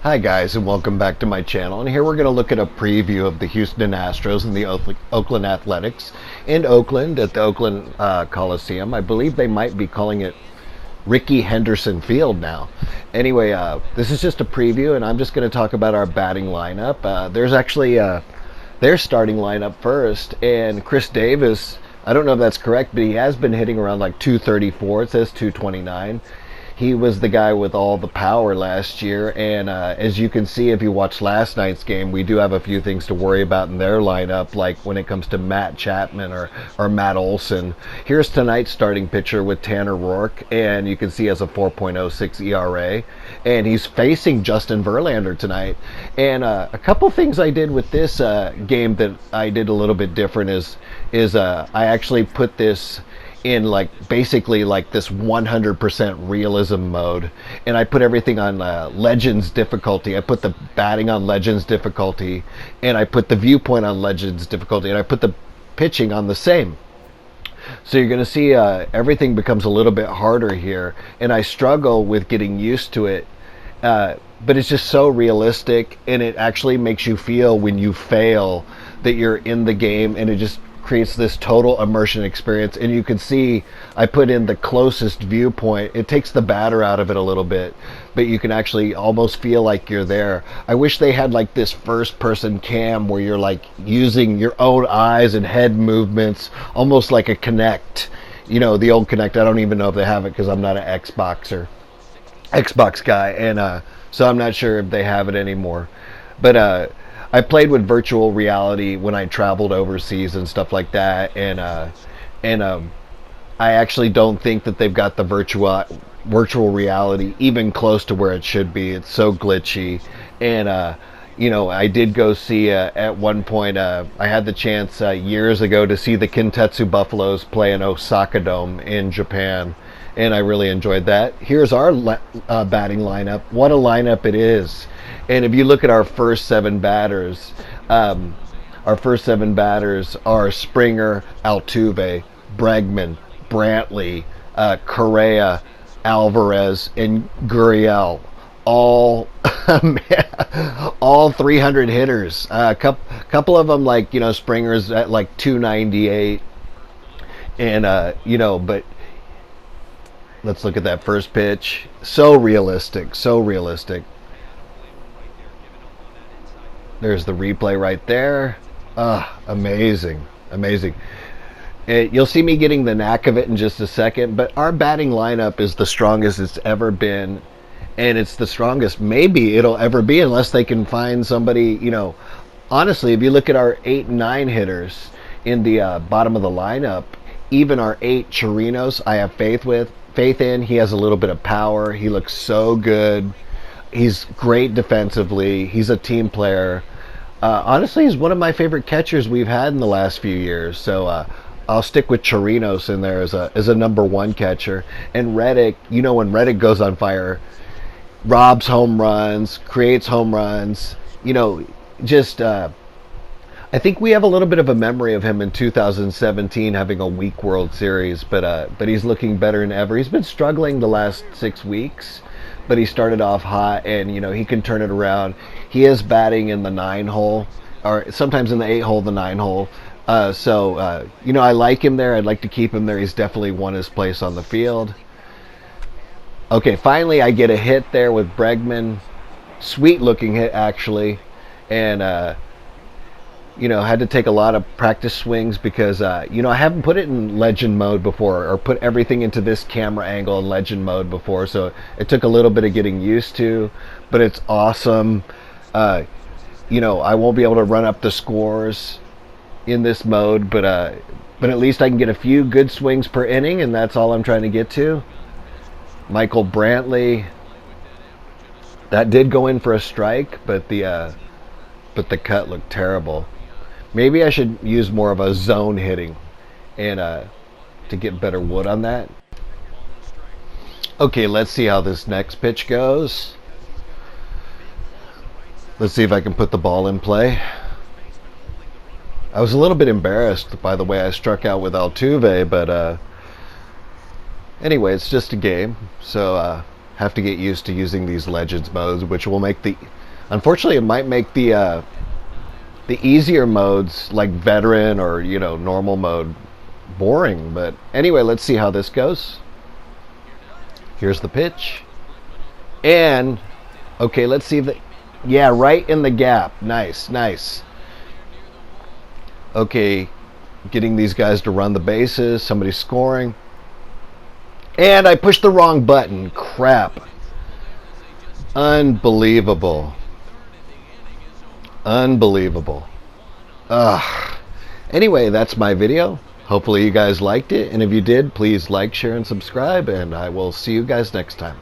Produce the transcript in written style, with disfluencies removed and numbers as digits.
Hi guys, and welcome back to my channel. And here we're going to look at a preview of the Houston Astros and the Oakland Athletics in Oakland at the Oakland Coliseum. I believe they might be calling it Ricky Henderson Field now. Anyway, this is just a preview, and I'm just going to talk about our batting lineup. There's actually their starting lineup first, and Chris Davis. I don't know if that's correct, but he has been hitting around like 234. It says 229. He was the guy with all the power last year, and as you can see if you watched last night's game, we do have a few things to worry about in their lineup, like when it comes to Matt Chapman or Matt Olson. Here's tonight's starting pitcher with Tanner Rourke, and you can see he has a 4.06 ERA, and he's facing Justin Verlander tonight. And a couple things I did with this game that I did a little bit different is I actually put this in like basically like this 100% realism mode, and I put everything on Legends difficulty. I put the batting on Legends difficulty, and I put the viewpoint on Legends difficulty, and I put the pitching on the same. So you're going to see everything becomes a little bit harder here, and I struggle with getting used to it. But it's just so realistic, and it actually makes you feel when you fail that you're in the game, and it just creates this total immersion experience. And you can see I put in the closest viewpoint. It takes the batter out of it a little bit, but you can actually almost feel like you're there. I wish they had like this first person cam where you're like using your own eyes and head movements, almost like a Kinect. You know, the old Kinect. I don't even know if they have it because I'm not an Xbox guy, and so I'm not sure if they have it anymore. But I played with virtual reality when I traveled overseas and stuff like that, and I actually don't think that they've got the virtual reality even close to where it should be. It's so glitchy, and I did go see at one point. I had the chance years ago to see the Kintetsu Buffaloes play in Osaka Dome in Japan, and I really enjoyed that. Here's our batting lineup. What a lineup it is! And if you look at our first seven batters, are Springer, Altuve, Bregman, Brantley, Correa, Alvarez, and Gurriel. All all 300 hitters. A couple of them, like Springer's at like 298, and but let's look at that first pitch. So realistic, so realistic. There's the replay right there. Amazing, amazing. You'll see me getting the knack of it in just a second, but our batting lineup is the strongest it's ever been, and it's the strongest maybe it'll ever be unless they can find somebody. Honestly, if you look at our 8 and 9 hitters in the bottom of the lineup, even our 8 Chirinos, I have faith in. He has a little bit of power. He looks so good. He's great defensively. He's a team player. Honestly, he's one of my favorite catchers we've had in the last few years. So I'll stick with Chirinos in there as a number one catcher. And Reddick, when Reddick goes on fire, robs home runs, creates home runs. I think we have a little bit of a memory of him in 2017 having a weak World Series, but he's looking better than ever. He's been struggling the last 6 weeks, but he started off hot, and he can turn it around. He is batting in the 9 hole, or sometimes in the 8 hole, the 9 hole. I like him there. I'd like to keep him there. He's definitely won his place on the field. Okay, finally I get a hit there with Bregman. Sweet looking hit, actually, and had to take a lot of practice swings because I haven't put it in legend mode before, or put everything into this camera angle in legend mode before, so it took a little bit of getting used to, but it's awesome. I won't be able to run up the scores in this mode, but at least I can get a few good swings per inning, and that's all I'm trying to get to. Michael Brantley, that did go in for a strike, but the cut looked terrible. Maybe I should use more of a zone hitting, and to get better wood on that. Okay, let's see how this next pitch goes. Let's see if I can put the ball in play. I was a little bit embarrassed by the way I struck out with Altuve, but anyway, it's just a game. So have to get used to using these Legends modes, which will make the... Unfortunately, it might make the easier modes, like Veteran or, you know, normal mode, boring. But anyway, let's see how this goes. Here's the pitch. And, okay, let's see the... Yeah, right in the gap. Nice, nice. Okay, getting these guys to run the bases. Somebody's scoring. And I pushed the wrong button. Crap. Unbelievable. Unbelievable. Ugh. Anyway, that's my video. Hopefully you guys liked it. And if you did, please like, share, and subscribe. And I will see you guys next time.